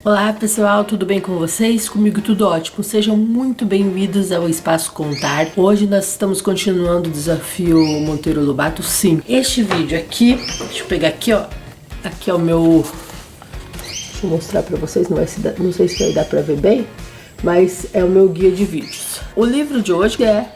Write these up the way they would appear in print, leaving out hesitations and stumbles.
Olá pessoal, tudo bem com vocês? Comigo tudo ótimo. Sejam muito bem-vindos ao Espaço Contar. Hoje nós estamos continuando o desafio Monteiro Lobato. Sim, este vídeo aqui, deixa eu pegar aqui, ó. Aqui é o meu... Deixa eu mostrar pra vocês, não sei se vai dar pra ver bem, mas é o meu guia de vídeos. O livro de hoje é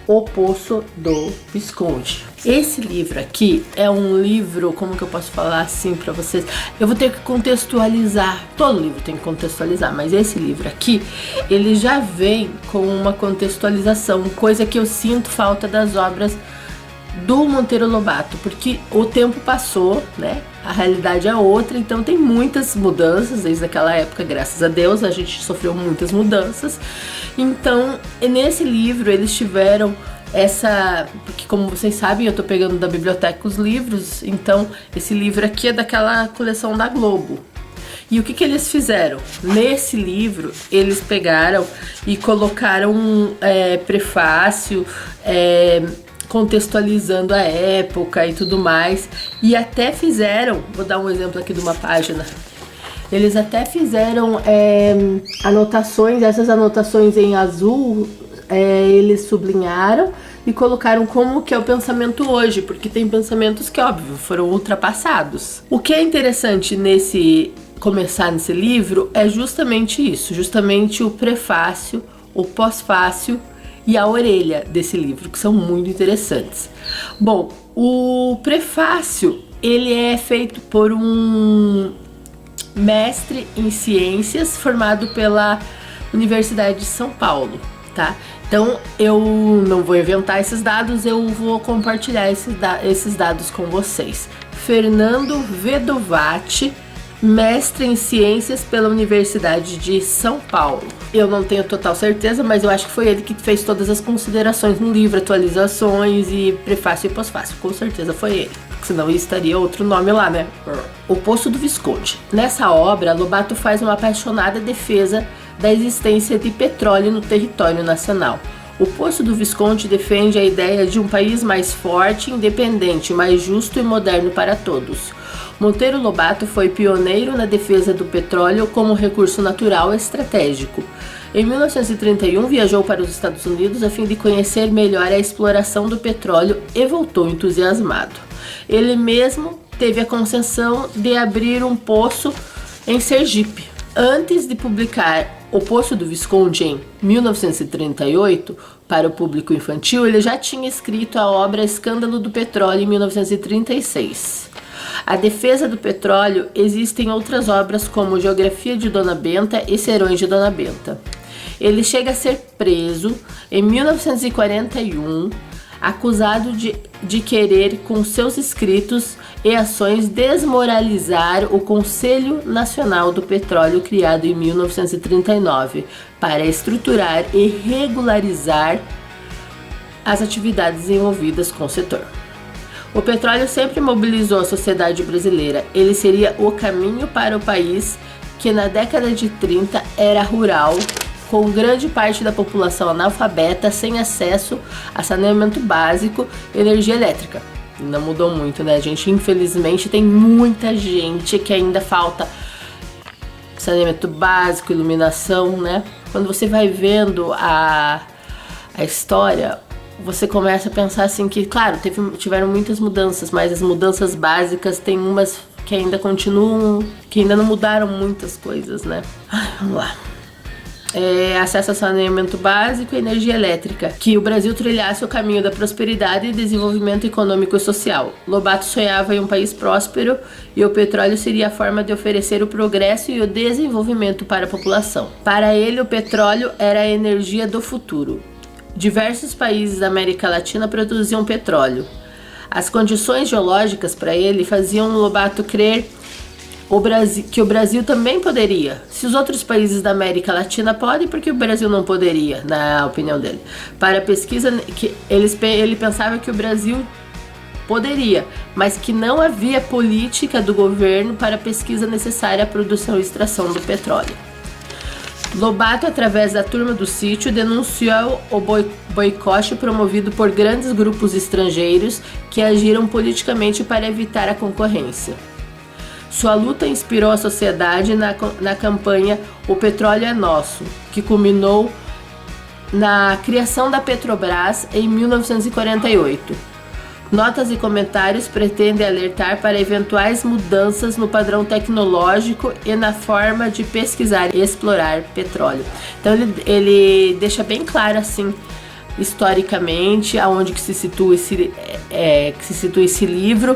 O Poço do Visconde. Esse livro aqui é um livro, como que eu posso falar assim pra vocês? Eu vou ter que contextualizar, todo livro tem que contextualizar, mas esse livro aqui, ele já vem com uma contextualização, coisa que eu sinto falta das obras do Monteiro Lobato, porque o tempo passou, né? A realidade é outra, então tem muitas mudanças desde aquela época, graças a Deus, a gente sofreu muitas mudanças. Então, nesse livro eles tiveram porque como vocês sabem, eu tô pegando da biblioteca os livros, então esse livro aqui é daquela coleção da Globo. E o que eles fizeram? Nesse livro, eles pegaram e colocaram prefácio, contextualizando a época e tudo mais, e até fizeram, vou dar um exemplo aqui de uma página, eles até fizeram anotações, essas anotações em azul, eles sublinharam e colocaram como que é o pensamento hoje, porque tem pensamentos que, óbvio, foram ultrapassados. O que é interessante começar nesse livro é justamente isso, justamente o prefácio, o pós-fácio e a orelha desse livro, que são muito interessantes. Bom, o prefácio, ele é feito por um mestre em ciências formado pela Universidade de São Paulo, tá? Então eu não vou inventar esses dados, eu vou compartilhar esses dados com vocês. Fernando Vedovati, mestre em ciências pela Universidade de São Paulo. Eu não tenho total certeza, mas eu acho que foi ele que fez todas as considerações no livro, atualizações e prefácio e pós-fácio. Com certeza foi ele, porque senão estaria outro nome lá, né? O Poço do Visconde. Nessa obra, Lobato faz uma apaixonada defesa da existência de petróleo no território nacional. O Poço do Visconde defende a ideia de um país mais forte, independente, mais justo e moderno para todos. Monteiro Lobato foi pioneiro na defesa do petróleo como recurso natural estratégico. Em 1931, viajou para os Estados Unidos a fim de conhecer melhor a exploração do petróleo e voltou entusiasmado. Ele mesmo teve a concessão de abrir um poço em Sergipe. Antes de publicar O Poço do Visconde em 1938, para o público infantil, ele já tinha escrito a obra Escândalo do Petróleo em 1936. A defesa do petróleo existem outras obras como Geografia de Dona Benta e Serões de Dona Benta. Ele chega a ser preso em 1941, acusado de querer, com seus escritos e ações, desmoralizar o Conselho Nacional do Petróleo, criado em 1939, para estruturar e regularizar as atividades envolvidas com o setor. O petróleo sempre mobilizou a sociedade brasileira. Ele seria o caminho para o país que na década de 30 era rural, com grande parte da população analfabeta, sem acesso a saneamento básico e energia elétrica. Não mudou muito, né, gente? Infelizmente tem muita gente que ainda falta saneamento básico, iluminação, né? Quando você vai vendo a história, você começa a pensar assim que, claro, tiveram muitas mudanças, mas as mudanças básicas tem umas que ainda continuam, que ainda não mudaram muitas coisas, né? Vamos lá. Acesso a saneamento básico e energia elétrica, que o Brasil trilhasse o caminho da prosperidade e desenvolvimento econômico e social. Lobato sonhava em um país próspero e o petróleo seria a forma de oferecer o progresso e o desenvolvimento para a população. Para ele, o petróleo era a energia do futuro. Diversos países da América Latina produziam petróleo. As condições geológicas para ele faziam Lobato crer que o Brasil também poderia. Se os outros países da América Latina podem, por que o Brasil não poderia, na opinião dele? Para a pesquisa, ele pensava que o Brasil poderia, mas que não havia política do governo para a pesquisa necessária à produção e extração do petróleo. Lobato, através da Turma do Sítio, denunciou o boicote promovido por grandes grupos estrangeiros que agiram politicamente para evitar a concorrência. Sua luta inspirou a sociedade na campanha O Petróleo é Nosso, que culminou na criação da Petrobras em 1948. Notas e comentários pretendem alertar para eventuais mudanças no padrão tecnológico e na forma de pesquisar e explorar petróleo. Então ele deixa bem claro assim, historicamente, aonde que se situa esse livro.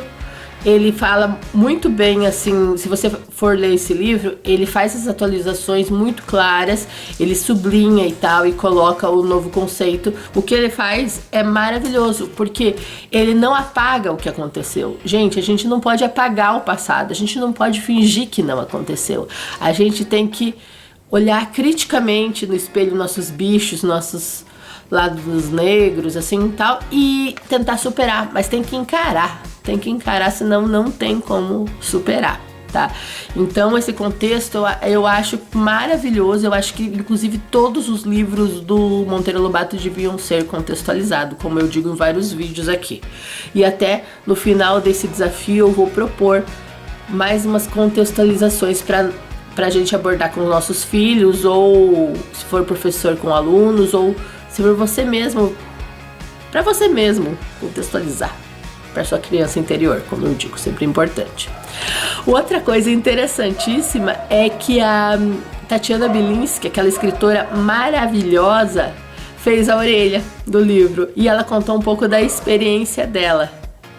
Ele fala muito bem, assim, se você for ler esse livro, ele faz as atualizações muito claras, ele sublinha e tal, e coloca o novo conceito. O que ele faz é maravilhoso, porque ele não apaga o que aconteceu. Gente, a gente não pode apagar o passado, a gente não pode fingir que não aconteceu. A gente tem que olhar criticamente no espelho nossos bichos, nossos lados negros, assim, e tal, e tentar superar, mas tem que encarar, senão não tem como superar, tá? Então esse contexto eu acho maravilhoso, eu acho que inclusive todos os livros do Monteiro Lobato deviam ser contextualizados, como eu digo em vários vídeos aqui. E até no final desse desafio eu vou propor mais umas contextualizações para a gente abordar com os nossos filhos, ou se for professor com alunos, ou se for você mesmo, para você mesmo contextualizar para sua criança interior, como eu digo, sempre importante. Outra coisa interessantíssima é que a Tatiana Bilinski, aquela escritora maravilhosa, fez a orelha do livro e ela contou um pouco da experiência dela.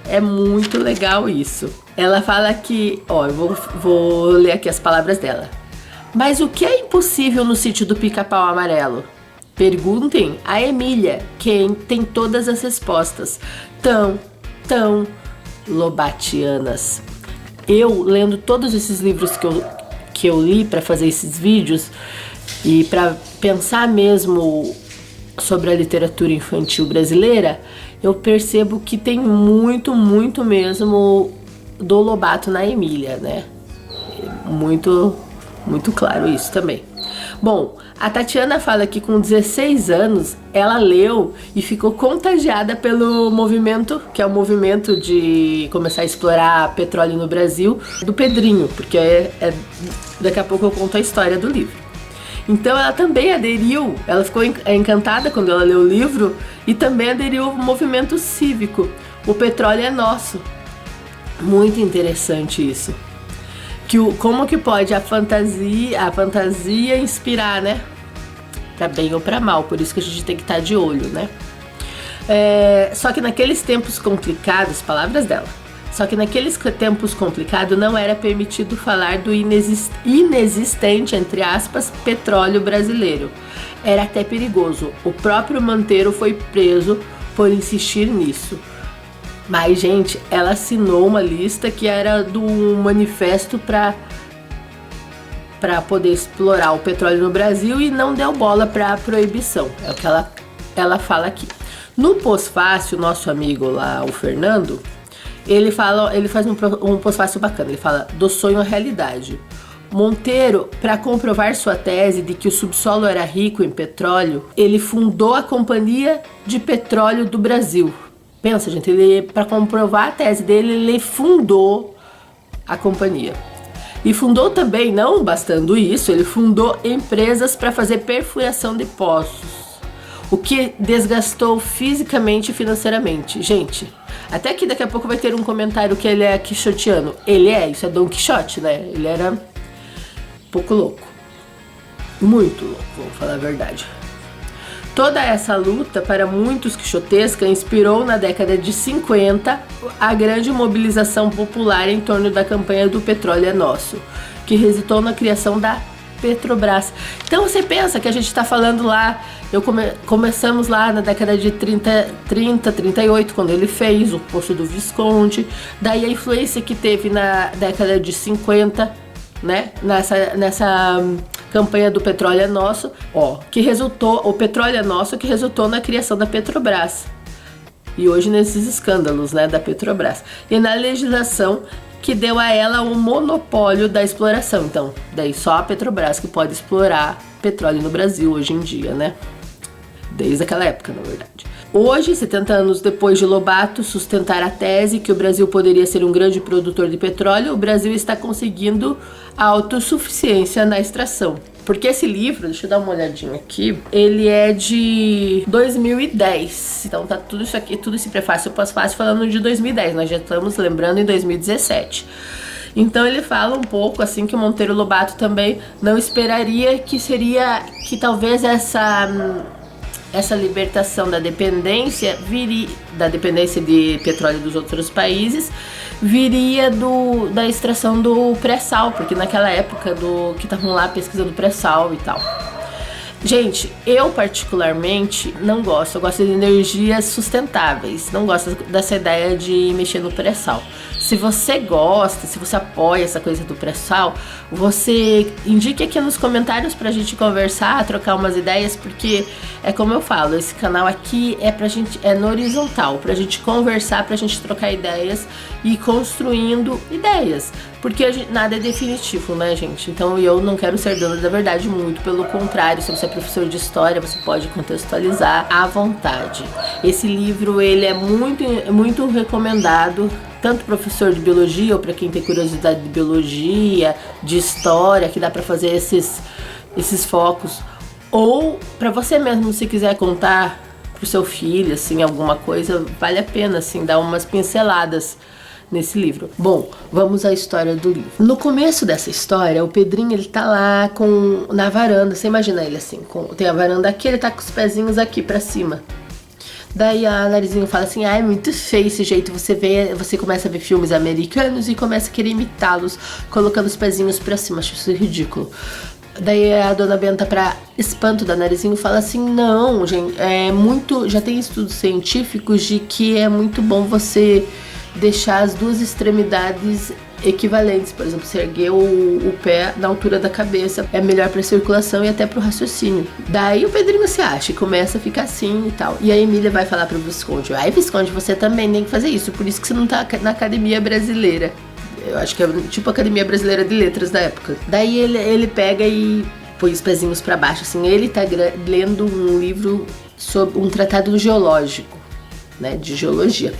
É muito legal isso. Ela fala que, eu vou ler aqui as palavras dela. Mas o que é impossível no sítio do Pica-Pau Amarelo? Perguntem a Emília, quem tem todas as respostas. Tão lobatianas. Eu, lendo todos esses livros que eu li para fazer esses vídeos e para pensar mesmo sobre a literatura infantil brasileira, eu percebo que tem muito mesmo do Lobato na Emília, né? Muito claro isso também. Bom, a Tatiana fala que com 16 anos ela leu e ficou contagiada pelo movimento, que é o movimento de começar a explorar petróleo no Brasil, do Pedrinho, porque daqui a pouco eu conto a história do livro. Então ela também aderiu, ela ficou encantada quando ela leu o livro e também aderiu ao movimento cívico. O petróleo é nosso. Muito interessante isso. Como que pode a fantasia inspirar, né? Pra bem ou pra mal, por isso que a gente tem que estar de olho, né? Só que naqueles tempos complicados, palavras dela, só que naqueles tempos complicados não era permitido falar do inexistente, entre aspas, petróleo brasileiro. Era até perigoso. O próprio Monteiro foi preso por insistir nisso. Mas, gente, ela assinou uma lista que era do manifesto para poder explorar o petróleo no Brasil e não deu bola para a proibição. É o que ela fala aqui. No pós-fácil, nosso amigo lá, o Fernando, ele faz um pós-fácil bacana. Ele fala do sonho à realidade. Monteiro, para comprovar sua tese de que o subsolo era rico em petróleo, ele fundou a Companhia de Petróleo do Brasil. Pensa, gente, para comprovar a tese dele, ele fundou a companhia. E fundou também, não bastando isso, ele fundou empresas para fazer perfuração de poços, o que desgastou fisicamente e financeiramente. Gente, até que daqui a pouco vai ter um comentário que ele é quixotiano. Isso é Dom Quixote, né? Ele era um pouco louco. Muito louco, vamos falar a verdade. Toda essa luta, para muitos quixotesca, inspirou na década de 50 a grande mobilização popular em torno da campanha do Petróleo é Nosso, que resultou na criação da Petrobras. Então você pensa que a gente está falando lá, começamos lá na década de 38, quando ele fez o Poço do Visconde, daí a influência que teve na década de 50, né, nessa campanha do Petróleo é Nosso, o Petróleo é Nosso, que resultou na criação da Petrobras. E hoje nesses escândalos, né, da Petrobras. E na legislação que deu a ela o monopólio da exploração. Então, daí só a Petrobras que pode explorar petróleo no Brasil hoje em dia, né? desde aquela época, na verdade. Hoje, 70 anos depois de Lobato sustentar a tese que o Brasil poderia ser um grande produtor de petróleo, o Brasil está conseguindo a autossuficiência na extração. Porque esse livro, deixa eu dar uma olhadinha aqui, ele é de 2010. Então tá tudo isso aqui, tudo esse prefácio e pós-fácio falando de 2010. Nós já estamos lembrando em 2017. Então ele fala um pouco assim que o Monteiro Lobato também não esperaria que talvez essa libertação da dependência da dependência de petróleo dos outros países viria da extração do pré-sal, porque naquela época que estavam lá pesquisando pré-sal e tal. Gente, eu particularmente não gosto, eu gosto de energias sustentáveis, não gosto dessa ideia de mexer no pré-sal. Se você gosta, se você apoia essa coisa do pré-sal, você indique aqui nos comentários pra gente conversar, trocar umas ideias, porque é como eu falo, esse canal aqui é no horizontal, pra gente conversar, pra gente trocar ideias e ir construindo ideias. Porque nada é definitivo, né, gente? Então eu não quero ser dona da verdade, muito pelo contrário. Se você é professor de história, você pode contextualizar à vontade. Esse livro, ele é muito recomendado, tanto professor de biologia ou para quem tem curiosidade de biologia, de história, que dá para fazer esses focos, ou para você mesmo, se quiser contar pro seu filho, assim, alguma coisa, vale a pena, assim, dar umas pinceladas nesse livro. Bom, vamos à história do livro. No começo dessa história, o Pedrinho, ele tá lá na varanda, você imagina ele assim, tem a varanda aqui, ele tá com os pezinhos aqui pra cima. Daí a Narizinho fala assim, é muito feio esse jeito, você começa a ver filmes americanos e começa a querer imitá-los, colocando os pezinhos pra cima, acho isso ridículo. Daí a dona Benta, pra espanto da Narizinho, fala assim, não, gente, já tem estudos científicos de que é muito bom você deixar as duas extremidades equivalentes, por exemplo, você erguer o pé na altura da cabeça, é melhor para a circulação e até para o raciocínio. Daí o Pedrinho se acha e começa a ficar assim e tal. E a Emília vai falar para o Visconde, Visconde, você também tem que fazer isso, por isso que você não tá na Academia Brasileira. Eu acho que é tipo a Academia Brasileira de Letras da época. Daí ele pega e põe os pezinhos para baixo, assim, ele tá lendo um livro sobre um tratado geológico, né, de geologia.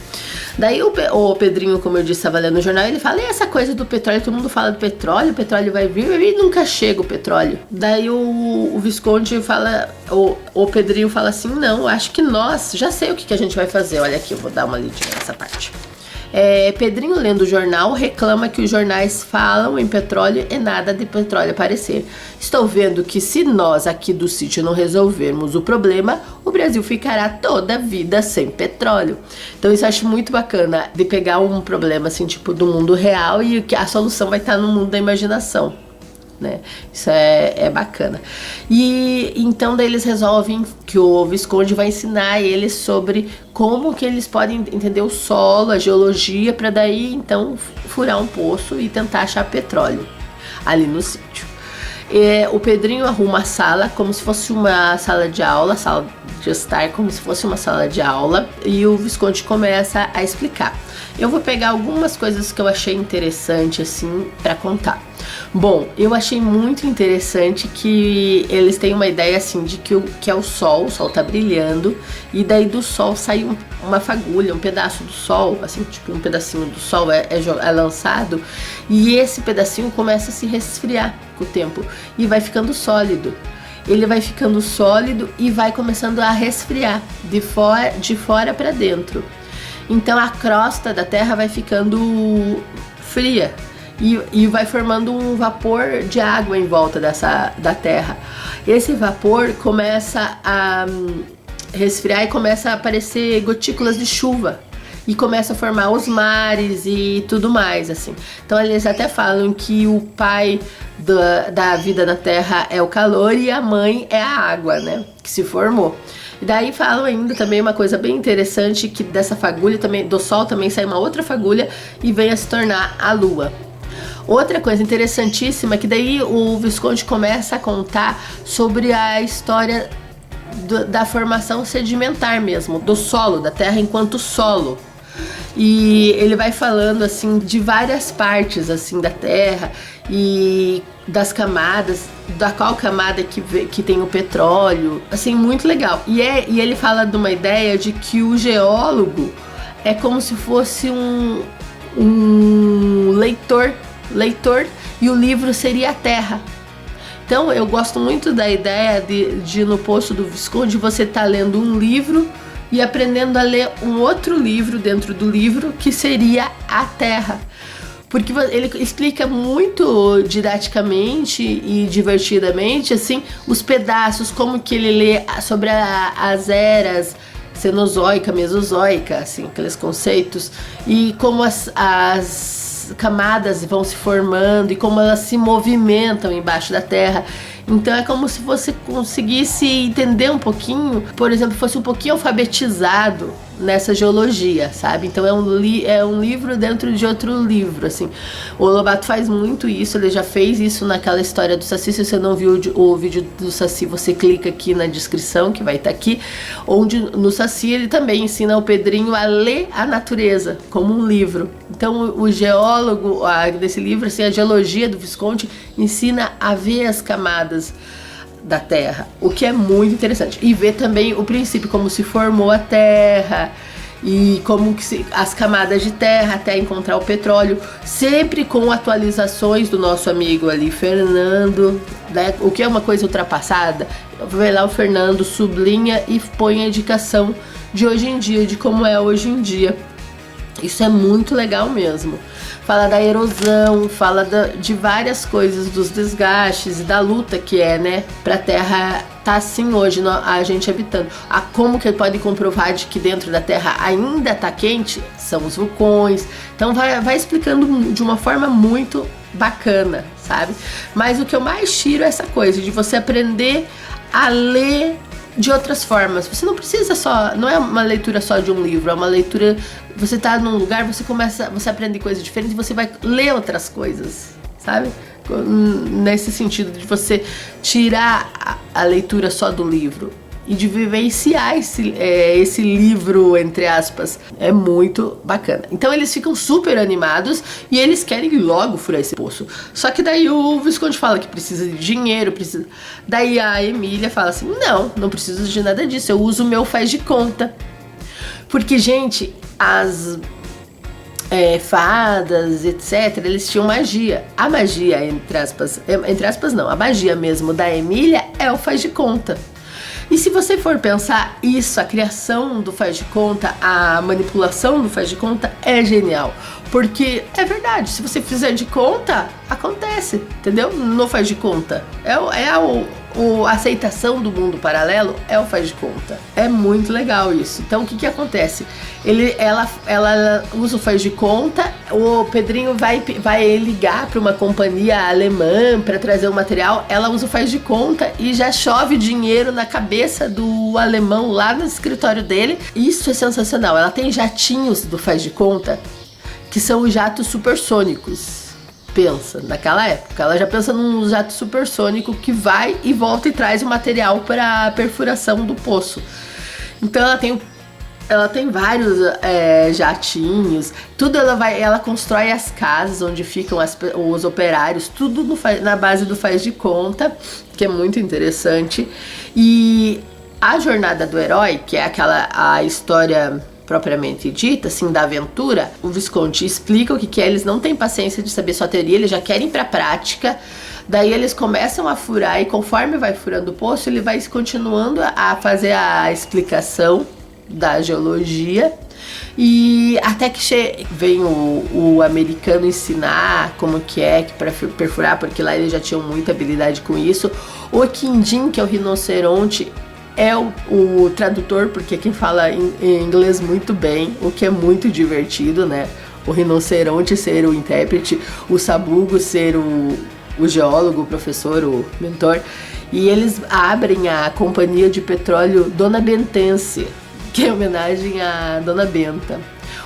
Daí o Pedrinho, como eu disse, estava lendo o jornal, ele fala, e essa coisa do petróleo, todo mundo fala do petróleo, o petróleo vai vir e nunca chega o petróleo. Daí o Visconde fala, o Pedrinho fala assim, não, acho que já sei o que a gente vai fazer. Olha aqui, eu vou dar uma lidinha nessa parte. Pedrinho, lendo o jornal, reclama que os jornais falam em petróleo e nada de petróleo aparecer. Estou vendo que se nós aqui do sítio não resolvermos o problema, o Brasil ficará toda a vida sem petróleo. Então isso eu acho muito bacana, de pegar um problema assim, tipo, do mundo real, e que a solução vai estar no mundo da imaginação, né? Isso é bacana. E então daí eles resolvem que o Visconde vai ensinar eles sobre como que eles podem entender o solo, a geologia, para daí então furar um poço e tentar achar petróleo ali no sítio. O Pedrinho arruma a sala como se fosse uma sala de aula, sala de estar como se fosse uma sala de aula, e o Visconde começa a explicar. Eu vou pegar algumas coisas que eu achei interessante assim para contar. Bom, eu achei muito interessante que eles têm uma ideia assim de que é o sol tá brilhando, e daí do sol sai uma fagulha, um pedaço do sol, assim, tipo um pedacinho do sol é lançado, e esse pedacinho começa a se resfriar com o tempo e vai ficando sólido. Ele vai ficando sólido e vai começando a resfriar de fora para dentro. Então a crosta da Terra vai ficando fria e vai formando um vapor de água em volta da Terra. Esse vapor começa a resfriar e começa a aparecer gotículas de chuva. E começa a formar os mares e tudo mais, assim. Então eles até falam que o pai da vida na Terra é o calor e a mãe é a água, né, que se formou. E daí falam ainda também uma coisa bem interessante, que dessa fagulha também, do Sol também sai uma outra fagulha e vem a se tornar a Lua. Outra coisa interessantíssima é que daí o Visconde começa a contar sobre a história da formação sedimentar mesmo, do solo, da Terra enquanto solo. E ele vai falando assim de várias partes assim da Terra e das camadas, da qual camada que tem o petróleo, assim, muito legal. E ele fala de uma ideia de que o geólogo é como se fosse um leitor, e o livro seria a Terra. Então eu gosto muito da ideia de no Poço do Visconde você tá lendo um livro e aprendendo a ler um outro livro dentro do livro, que seria a Terra. Porque ele explica muito didaticamente e divertidamente, assim, os pedaços, como que ele lê sobre as eras, Cenozoica, Mesozoica, assim, aqueles conceitos, e como as camadas vão se formando e como elas se movimentam embaixo da Terra. Então é como se você conseguisse entender um pouquinho, por exemplo, fosse um pouquinho alfabetizado nessa geologia, sabe? Então é um livro dentro de outro livro, assim. O Lobato faz muito isso, ele já fez isso naquela história do Saci. Se você não viu o vídeo do Saci, você clica aqui na descrição, que vai estar aqui, onde no Saci ele também ensina o Pedrinho a ler a natureza como um livro. Então o geólogo desse livro, assim, a geologia do Visconde ensina a ver as camadas da Terra, o que é muito interessante, e ver também o princípio, como se formou a Terra e como que as camadas de terra até encontrar o petróleo, sempre com atualizações do nosso amigo ali, Fernando, né? O que é uma coisa ultrapassada, vai lá o Fernando sublinha e põe a indicação de hoje em dia, de como é hoje em dia. Isso é muito legal mesmo. Fala da erosão, fala de várias coisas, dos desgastes e da luta que é, né, pra Terra tá assim hoje, a gente habitando. Como que ele pode comprovar de que dentro da Terra ainda tá quente? São os vulcões. Então vai explicando de uma forma muito bacana, sabe? Mas o que eu mais tiro é essa coisa de você aprender a ler de outras formas. Você não precisa não é uma leitura só de um livro, é uma leitura, você tá num lugar, você aprende coisas diferentes e você vai ler outras coisas, sabe? Nesse sentido de você tirar a leitura só do livro e de vivenciar esse livro, entre aspas, é muito bacana. Então eles ficam super animados e eles querem logo furar esse poço. Só que daí o Visconde fala que precisa de dinheiro, Daí a Emília fala assim, não preciso de nada disso, eu uso o meu faz de conta. Porque, gente, as fadas, etc., eles tinham magia. A magia, entre aspas não, a magia mesmo da Emília é o faz de conta. E se você for pensar isso, a criação do faz de conta, a manipulação do faz de conta é genial. Porque é verdade, se você fizer de conta, acontece, entendeu? No faz de conta. A aceitação do mundo paralelo é o faz de conta. É muito legal isso. Então o que acontece? Ela usa o faz de conta, o Pedrinho vai ligar para uma companhia alemã para trazer o material, ela usa o faz de conta e já chove dinheiro na cabeça do alemão lá no escritório dele. Isso é sensacional. Ela tem jatinhos do faz de conta, que são os jatos supersônicos. Pensa, naquela época, ela já pensa num jato supersônico que vai e volta e traz o material para a perfuração do poço. Então ela tem vários jatinhos, tudo ela constrói as casas onde ficam os operários, tudo na base do faz de conta, que é muito interessante. E a jornada do herói, que é a história propriamente dita, assim, da aventura, o Visconde explica o que é, eles não têm paciência de saber só teoria, eles já querem ir pra prática. Daí eles começam a furar e conforme vai furando o poço, ele vai continuando a fazer a explicação da geologia e até que vem o americano ensinar como que é para perfurar, porque lá eles já tinham muita habilidade com isso. O Quindim, que é o rinoceronte, é o tradutor, porque quem fala em inglês muito bem, o que é muito divertido, né? O rinoceronte ser o intérprete, o Sabugo ser o geólogo, o professor, o mentor. E eles abrem a companhia de petróleo Dona Bentense, que é em homenagem a Dona Benta.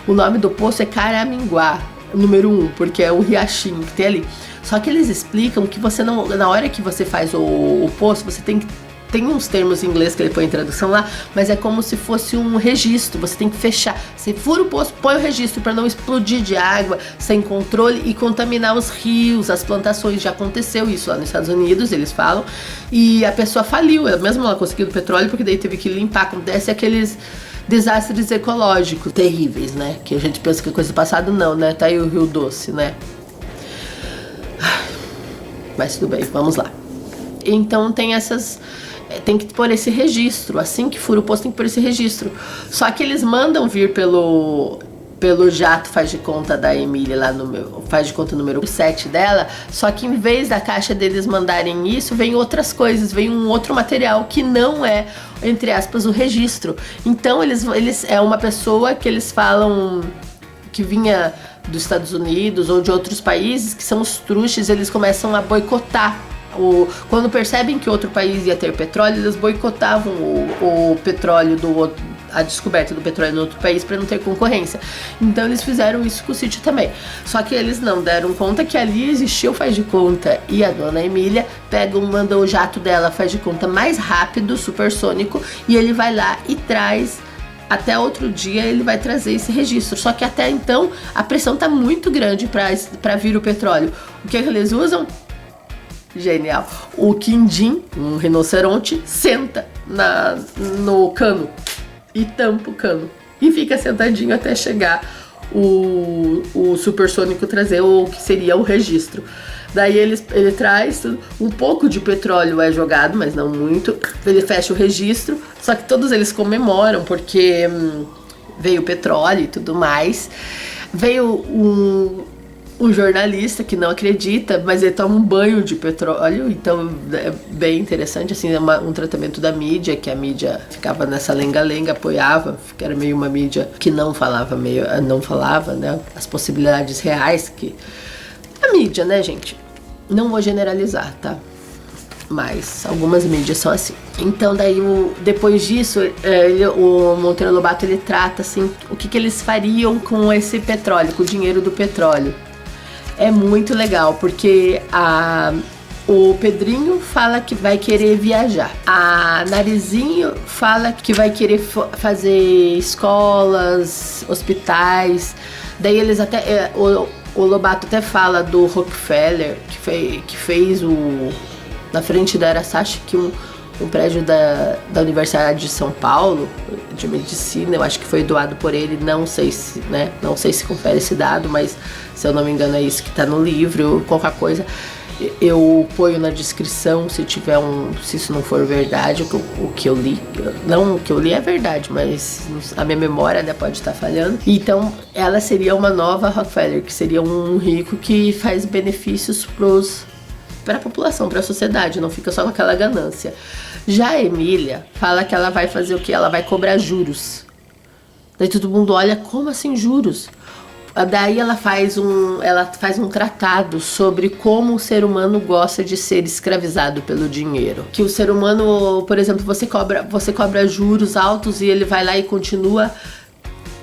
O nome do poço é Caraminguá, número 1, porque é o riachinho que tem ali. Só que eles explicam que você não, na hora que você faz o poço, você tem que tem uns termos em inglês que ele põe em tradução lá, mas é como se fosse um registro. Você tem que fechar. Você fura o poço, põe o registro para não explodir de água sem controle e contaminar os rios, as plantações. Já aconteceu isso lá nos Estados Unidos, eles falam. E a pessoa faliu, mesmo ela conseguiu o petróleo, porque daí teve que limpar. Acontece aqueles desastres ecológicos terríveis, né? Que a gente pensa que é coisa do passado, não, né? Tá aí o Rio Doce, né? Mas tudo bem, vamos lá. Então tem essas... Tem que pôr esse registro. Assim que fura o poço, tem que pôr esse registro. Só que eles mandam vir pelo jato faz de conta da Emília, lá no meu faz de conta número 7 dela. Só que em vez da caixa deles mandarem isso, vem outras coisas, vem um outro material que não é, entre aspas, o registro. Então eles é uma pessoa que eles falam que vinha dos Estados Unidos ou de outros países, que são os truches. Eles começam a boicotar. Quando percebem que outro país ia ter petróleo, eles boicotavam o petróleo a descoberta do petróleo no outro país para não ter concorrência. Então eles fizeram isso com o sítio também. Só que eles não deram conta que ali existia o faz de conta, e a dona Emília manda o jato dela faz de conta mais rápido, supersônico, e ele vai lá e traz. Até outro dia ele vai trazer esse registro. Só que até então a pressão tá muito grande para vir o petróleo. O que eles usam? Genial. O quindim, um rinoceronte, senta no cano e tampa o cano. E fica sentadinho até chegar o supersônico trazer o que seria o registro. Daí ele traz um pouco de petróleo é jogado, mas não muito. Ele fecha o registro, só que todos eles comemoram porque veio petróleo e tudo mais. Veio um jornalista que não acredita, mas ele toma um banho de petróleo, então é bem interessante, assim, é um tratamento da mídia, que a mídia ficava nessa lenga-lenga, apoiava, que era meio uma mídia que não falava, né, as possibilidades reais que... A mídia, né, gente? Não vou generalizar, tá? Mas algumas mídias são assim. Então daí, depois disso, o Monteiro Lobato, ele trata, assim, o que eles fariam com esse petróleo, com o dinheiro do petróleo. É muito legal, porque o Pedrinho fala que vai querer viajar. A Narizinho fala que vai querer fazer escolas, hospitais. Daí eles até... O Lobato até fala do Rockefeller, que fez na frente da Araçache, que um prédio da Universidade de São Paulo, de medicina, eu acho que foi doado por ele, não sei se confere esse dado, mas se eu não me engano é isso que está no livro, qualquer coisa eu ponho na descrição, se isso não for verdade, o que eu li, não o que eu li é verdade, mas a minha memória, né, pode estar falhando. Então ela seria uma nova Rockefeller, que seria um rico que faz benefícios para a população, para a sociedade, não fica só com aquela ganância. Já a Emília fala que ela vai fazer o quê? Ela vai cobrar juros. Daí todo mundo olha, como assim juros? Daí ela faz um tratado sobre como o ser humano gosta de ser escravizado pelo dinheiro. Que o ser humano, por exemplo, você cobra juros altos e ele vai lá e continua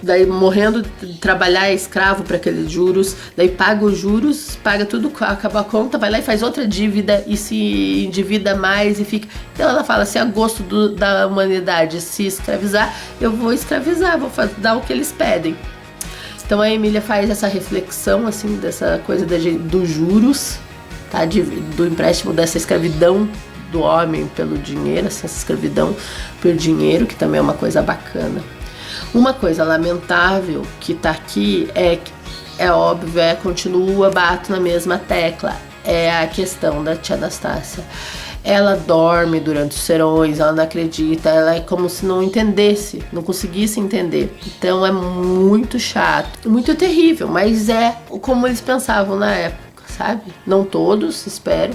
daí morrendo de trabalhar, é escravo para aqueles juros, daí paga os juros, paga tudo, acaba a conta, vai lá e faz outra dívida e se endivida mais e fica... Então ela fala, se a gosto da humanidade se escravizar, eu vou escravizar, vou dar o que eles pedem. Então a Emília faz essa reflexão, assim, dessa coisa dos juros, tá? Do empréstimo, dessa escravidão do homem pelo dinheiro, essa escravidão pelo dinheiro, que também é uma coisa bacana. Uma coisa lamentável que tá aqui é óbvio, bato na mesma tecla, é a questão da tia Anastácia. Ela dorme durante os serões, ela não acredita, ela é como se não entendesse, não conseguisse entender. Então é muito chato, muito terrível, mas é como eles pensavam na época, sabe? Não todos, espero,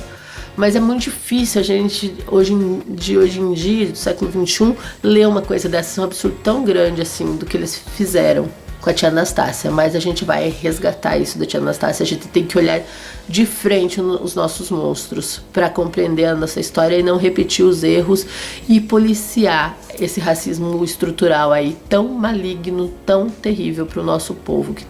mas é muito difícil a gente, hoje em dia, do século XXI, ler uma coisa dessa, um absurdo tão grande assim, do que eles fizeram com a tia Anastácia. Mas a gente vai resgatar isso da tia Anastácia, a gente tem que olhar de frente os nossos monstros para compreender a nossa história e não repetir os erros e policiar esse racismo estrutural aí tão maligno, tão terrível para o nosso povo, que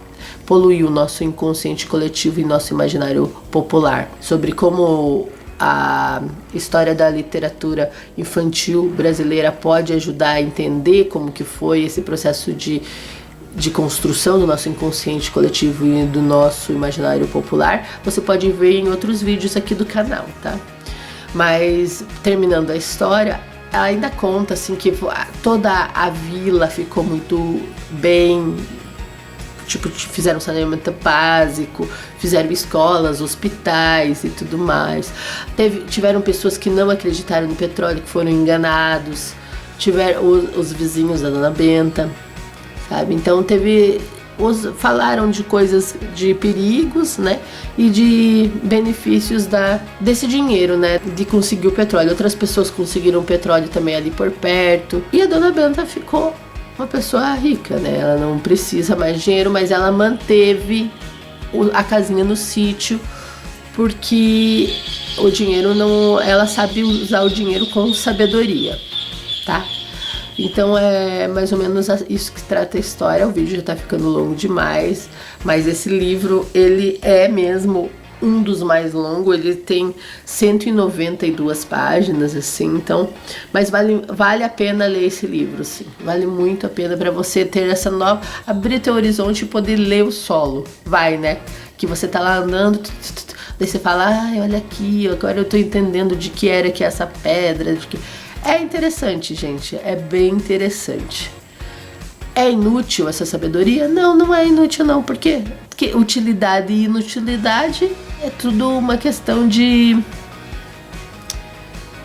poluiu o nosso inconsciente coletivo e nosso imaginário popular, sobre como a história da literatura infantil brasileira pode ajudar a entender como que foi esse processo de construção do nosso inconsciente coletivo e do nosso imaginário popular, você pode ver em outros vídeos aqui do canal, tá? Mas, terminando a história, ela ainda conta assim que toda a vila ficou muito bem, tipo, fizeram saneamento básico, fizeram escolas, hospitais e tudo mais. Tiveram pessoas que não acreditaram no petróleo, que foram enganados, tiveram os vizinhos da Dona Benta, sabe? Então falaram de coisas, de perigos, né? E de benefícios desse dinheiro, né? De conseguir o petróleo. Outras pessoas conseguiram petróleo também ali por perto. E a Dona Benta ficou uma pessoa rica, né? Ela não precisa mais dinheiro, mas ela manteve a casinha no sítio, porque o dinheiro não... Ela sabe usar o dinheiro com sabedoria, tá? Então é mais ou menos isso que trata a história. O vídeo já tá ficando longo demais, mas esse livro, ele é mesmo um dos mais longos. Ele tem 192 páginas, assim, então... Mas vale a pena ler esse livro, assim. Vale muito a pena para você ter essa nova... Abrir teu horizonte e poder ler o solo. Vai, né? Que você tá lá andando... Daí você fala, ai, olha aqui, agora eu tô entendendo de que era que essa pedra, de que... É interessante, gente, é bem interessante. É inútil essa sabedoria? Não, não é inútil não, porque utilidade e inutilidade é tudo uma questão de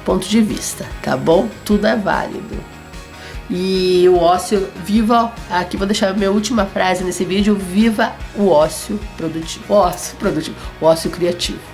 ponto de vista, tá bom? Tudo é válido. E o ócio, viva, aqui vou deixar a minha última frase nesse vídeo, viva o ócio produtivo, o ócio criativo.